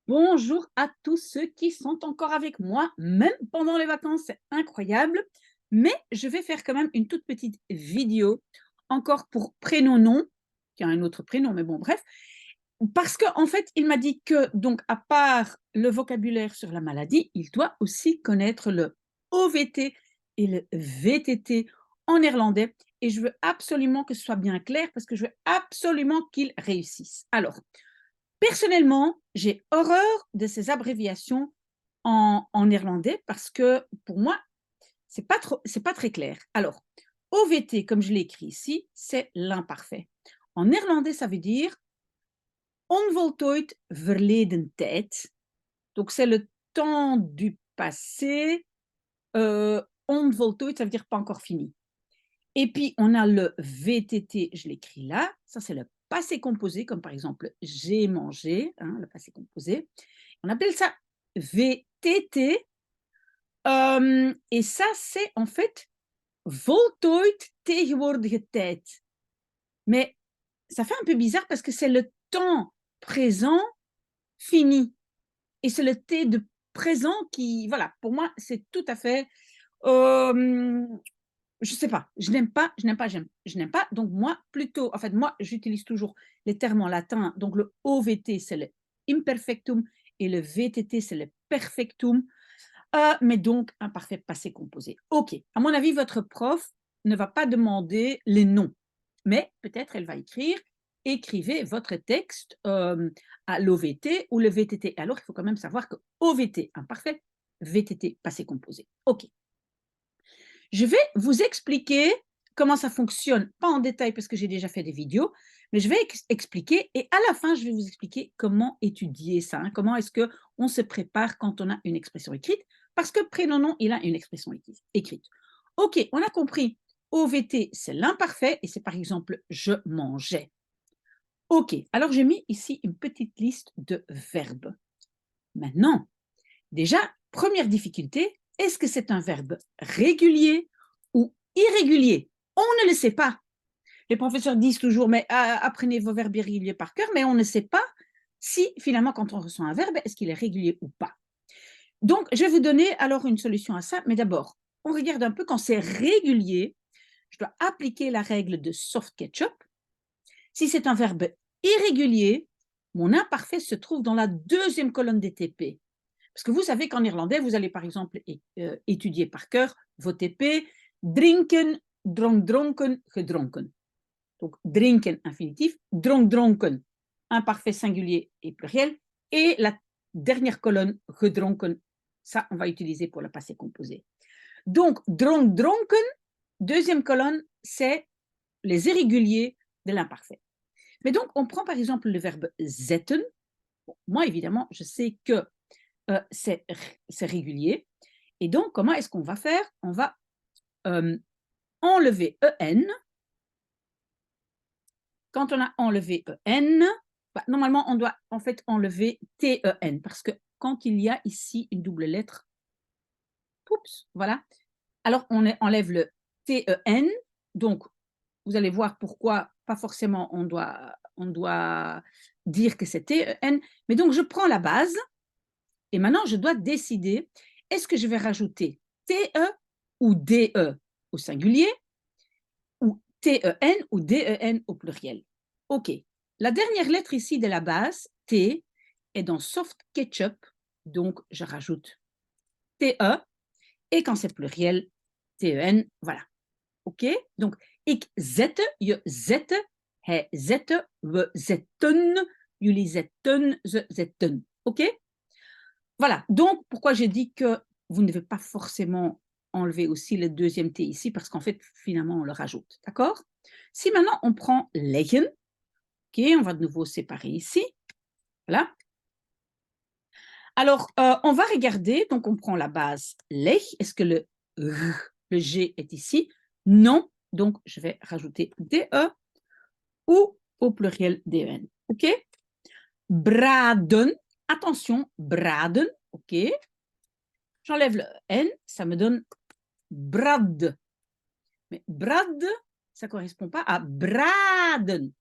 Bonjour à tous ceux qui sont encore avec moi, même pendant les vacances, c'est incroyable. Mais je vais faire quand même une toute petite vidéo, encore pour prénom-nom, qui a un autre prénom, mais bon, bref. Parce qu'en fait, il m'a dit que, donc, à part le vocabulaire sur la maladie, il doit aussi connaître le OVT et le VTT en néerlandais. Et je veux absolument que ce soit bien clair parce que je veux absolument qu'il réussisse. Alors, personnellement, j'ai horreur de ces abréviations en néerlandais parce que pour moi, c'est pas très clair. Alors, OVT, comme je l'ai écrit ici, c'est l'imparfait. En néerlandais, ça veut dire onvoltooid verleden tijd. Donc, c'est le temps du passé. Onvoltooid, ça veut dire pas encore fini. Et puis, on a le VTT, je l'écris là. Ça, c'est le passé composé, comme par exemple j'ai mangé, hein, le passé composé. On appelle ça VTT. Et ça, c'est en fait voltooid tegenwoordige tijd. Mais ça fait un peu bizarre parce que c'est le temps présent fini. Et c'est le T de présent qui, voilà, pour moi, c'est tout à fait. euh, je sais pas, je n'aime pas, je n'aime pas, je n'aime pas. Donc moi, plutôt, en fait, moi, j'utilise toujours les termes en latin. Donc le OVT, c'est le imperfectum et le VTT, c'est le perfectum. Mais donc, un parfait passé composé. OK. À mon avis, votre prof ne va pas demander les noms, mais peut-être elle va écrire écrivez votre texte à l'OVT ou le VTT. Alors, il faut quand même savoir que OVT, imparfait, VTT, passé composé. OK. Je vais vous expliquer comment ça fonctionne, pas en détail parce que j'ai déjà fait des vidéos, mais je vais expliquer et à la fin, je vais vous expliquer comment étudier ça, hein, comment est-ce qu'on se prépare quand on a une expression écrite, parce que prénom, il a une expression écrite. OK, on a compris. OVT, c'est l'imparfait et c'est par exemple je mangeais. OK, alors j'ai mis ici une petite liste de verbes. Maintenant, déjà, première difficulté, est-ce que c'est un verbe régulier ou irrégulier? On ne le sait pas. Les professeurs disent toujours, mais apprenez vos verbes irréguliers par cœur, mais on ne sait pas si finalement, quand on reçoit un verbe, est-ce qu'il est régulier ou pas. Donc, je vais vous donner alors une solution à ça, mais d'abord, on regarde un peu quand c'est régulier, je dois appliquer la règle de soft ketchup. Si c'est un verbe irrégulier, mon imparfait se trouve dans la deuxième colonne des TP. Parce que vous savez qu'en irlandais, vous allez par exemple étudier par cœur vos TP, drinken, dronk, dronken, gedronken. Donc, drinken, infinitif, dronk, dronken, imparfait singulier et pluriel. Et la dernière colonne, gedronken, ça, on va utiliser pour le passé composé. Donc, dronk, dronken, deuxième colonne, c'est les irréguliers de l'imparfait. Mais donc, on prend par exemple le verbe zetten. Bon, moi, évidemment, je sais que c'est régulier. Et donc, comment est-ce qu'on va faire? On va enlever EN. Quand on a enlevé EN, bah, normalement, on doit en fait enlever TEN parce que quand il y a ici une double lettre, oups, voilà. Alors, enlève le TEN. Donc, vous allez voir pourquoi, pas forcément, on doit dire que c'est TEN. Mais donc, je prends la base et maintenant, je dois décider, est-ce que je vais rajouter TE ou DE au singulier ou TEN ou DEN au pluriel. OK. La dernière lettre ici de la base, T, est dans soft ketchup, donc je rajoute TE, et quand c'est pluriel, TEN, voilà. OK? Donc, ik zette, je zette, hij zette, we zetten, jullie zetten, ze zetten. OK? Voilà. Donc, pourquoi j'ai dit que vous ne devez pas forcément enlever aussi le deuxième T ici, parce qu'en fait, finalement, on le rajoute. D'accord? Si maintenant, on prend leggen, OK, on va de nouveau séparer ici. Voilà. Alors, on va regarder. Donc, on prend la base leg. Est-ce que le G est ici? Non. Donc, je vais rajouter DE ou au pluriel DEN. OK? Braden. Attention, braden. OK? J'enlève le N, ça me donne brad. Mais brad, ça ne correspond pas à braden.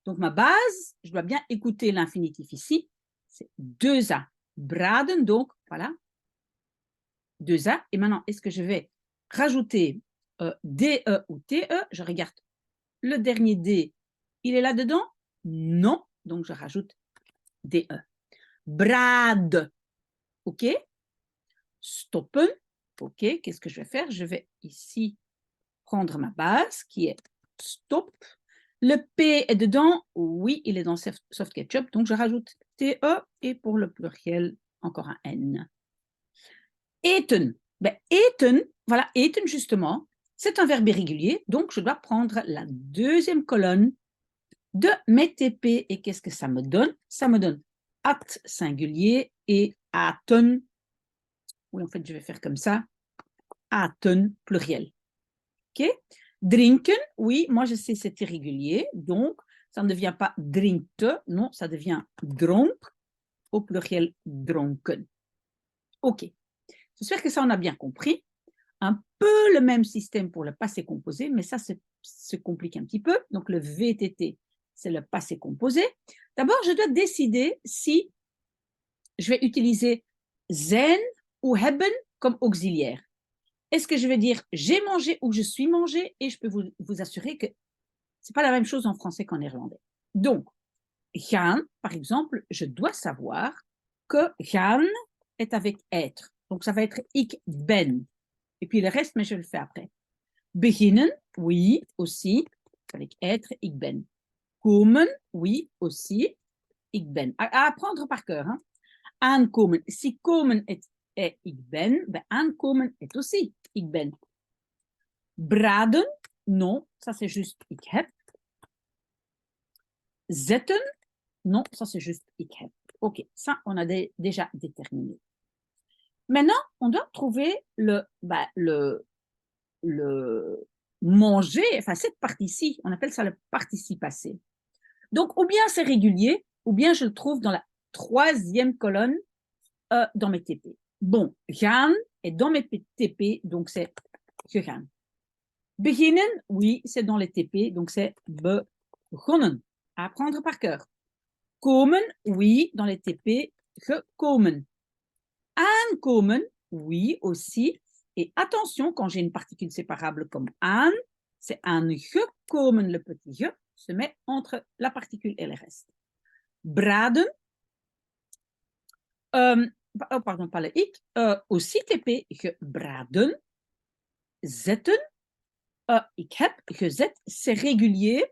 Donc ma base, je dois bien écouter l'infinitif ici, c'est 2A. braden, donc voilà, 2A. Et maintenant, est-ce que je vais rajouter DE ou TE? Je regarde le dernier D, il est là-dedans? Non, donc je rajoute DE. Brad, ok? Stoppen, ok, qu'est-ce que je vais faire? Je vais ici prendre ma base qui est stop. Le P est dedans? Oui, il est dans soft ketchup, donc je rajoute TE et pour le pluriel, encore un N. Eten. Ben, eten, voilà, eten justement, c'est un verbe irrégulier, donc je dois prendre la deuxième colonne de mes TP. Et qu'est-ce que ça me donne? Ça me donne at singulier et aten. Oui, en fait, je vais faire comme ça. Aten pluriel. OK? Drinken, oui, moi je sais c'est irrégulier, donc ça ne devient pas drinkte, non, ça devient dronk, au pluriel dronken. OK. J'espère que ça on a bien compris. Un peu le même système pour le passé composé, mais ça se complique un petit peu. Donc le VTT, c'est le passé composé. D'abord, je dois décider si je vais utiliser zijn ou hebben comme auxiliaire. Est-ce que je vais dire j'ai mangé ou je suis mangé? Et je peux vous assurer que ce n'est pas la même chose en français qu'en néerlandais. Donc, gaan, par exemple, je dois savoir que gaan est avec être. Donc, ça va être ik ben. Et puis le reste, mais je le fais après. Beginnen, oui, aussi, avec être, ik ben. Komen, oui, aussi, ik ben. À apprendre par cœur. Hein. Aankomen. Si komen est ik ben, aankomen est aussi ik ben. Braden, non, ça c'est juste ik heb. Zetten, non, ça c'est juste ik heb. Ok, ça on a déjà déterminé. Maintenant, on doit trouver le manger, enfin cette partie-ci, on appelle ça le participe passé. Donc, ou bien c'est régulier, ou bien je le trouve dans la troisième colonne dans mes TP. Bon, gaan est dans mes TP, donc c'est gegaan. Beginnen, oui, c'est dans les TP, donc c'est begonnen. À apprendre par cœur. Komen, oui, dans les TP, gekomen. Aankomen, oui, aussi. Et attention, quand j'ai une particule séparable comme aan, c'est aangekomen, le petit je se met entre la particule et le reste. Braden, pardon, pas le ik, aussi TP, gebraden. Zetten, ik heb gezet, c'est régulier.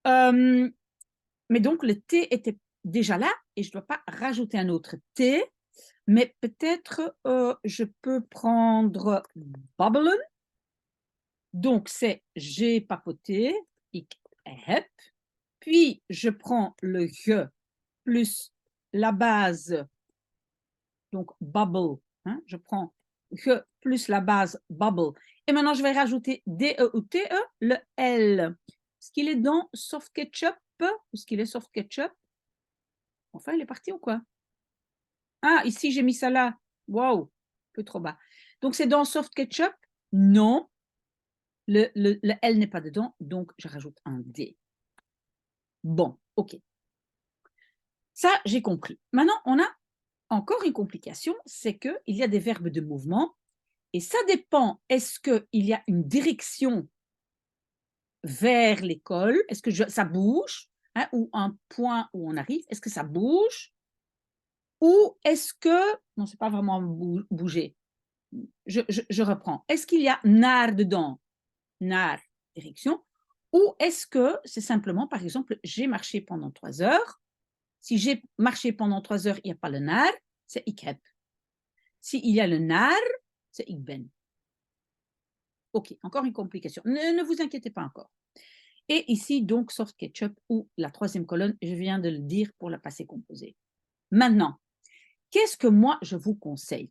Mais donc, le T était déjà là et je ne dois pas rajouter un autre T. Mais peut-être je peux prendre babbelen. Donc, c'est j'ai papoté, ik heb. Puis, je prends le je plus la base, donc bubble. Hein, je prends je plus la base bubble. Et maintenant, je vais rajouter DE ou TE, le L. Est-ce qu'il est dans soft ketchup? Est-ce qu'il est soft ketchup? Enfin, il est parti ou quoi? Ah, ici, j'ai mis ça là. Waouh, un peu trop bas. Donc, c'est dans soft ketchup? Non. Le L n'est pas dedans, donc je rajoute un D. Bon, OK. Ça, j'ai compris. Maintenant, on a encore une complication, c'est qu'il y a des verbes de mouvement et ça dépend, est-ce qu'il y a une direction vers l'école? Est-ce que ça bouge? Hein, ou un point où on arrive? Est-ce que ça bouge? Ou est-ce que... Non, c'est pas vraiment bouger. Je reprends. Est-ce qu'il y a naar dedans? Naar, direction. Ou est-ce que c'est simplement, par exemple, j'ai marché pendant 3 heures. Si j'ai marché pendant 3 heures, il n'y a pas le naar, c'est ik heb. S'il y a le naar, c'est ik ben. OK, encore une complication. Ne vous inquiétez pas encore. Et ici, donc, soft ketchup ou la troisième colonne, je viens de le dire pour le passé composé. Maintenant, qu'est-ce que moi, je vous conseille?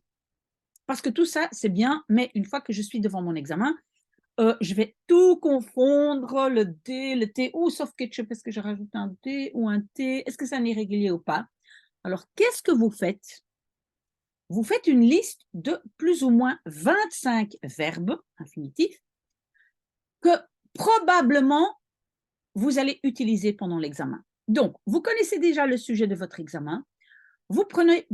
Parce que tout ça, c'est bien, mais une fois que je suis devant mon examen, je vais tout confondre, le D, le T, ou soft ketchup, est-ce que je rajoute un D ou un T? Est-ce que c'est un irrégulier ou pas? Alors, qu'est-ce que vous faites? Vous faites une liste de plus ou moins 25 verbes infinitifs que probablement vous allez utiliser pendant l'examen. Donc, vous connaissez déjà le sujet de votre examen. Vous prenez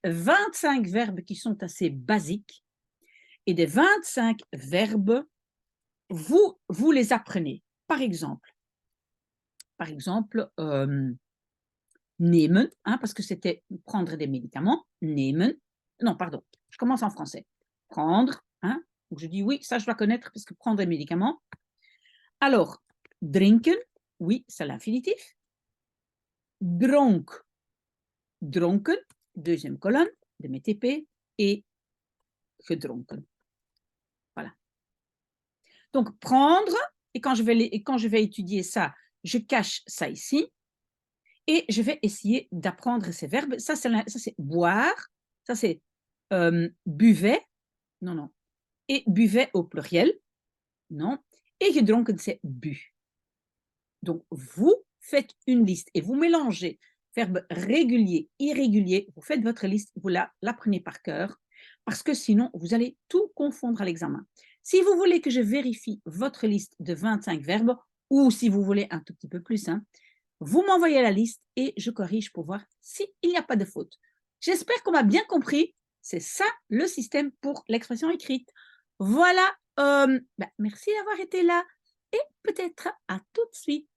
25 verbes qui sont assez basiques et des 25 verbes, vous les apprenez. Par exemple, nehmen, hein, parce que c'était prendre des médicaments. Nehmen. Non, pardon, je commence en français. Prendre, hein, donc je dis oui, ça je dois connaître parce que prendre des médicaments. Alors, drinken, oui, c'est l'infinitif. Dronk, dronken, deuxième colonne de mes TP, et gedronken. Voilà. Donc, prendre, et quand je vais étudier ça, je cache ça ici, et je vais essayer d'apprendre ces verbes. Ça, c'est boire, ça, c'est buvait, non, non, et buvait au pluriel, non, et gedronken, c'est bu. Donc, vous faites une liste et vous mélangez verbe régulier, irrégulier, vous faites votre liste, vous l'apprenez par cœur, parce que sinon, vous allez tout confondre à l'examen. Si vous voulez que je vérifie votre liste de 25 verbes, ou si vous voulez un tout petit peu plus, hein, vous m'envoyez la liste et je corrige pour voir s'il n'y a pas de faute. J'espère qu'on m'a bien compris. C'est ça le système pour l'expression écrite. Voilà, merci d'avoir été là et peut-être à tout de suite.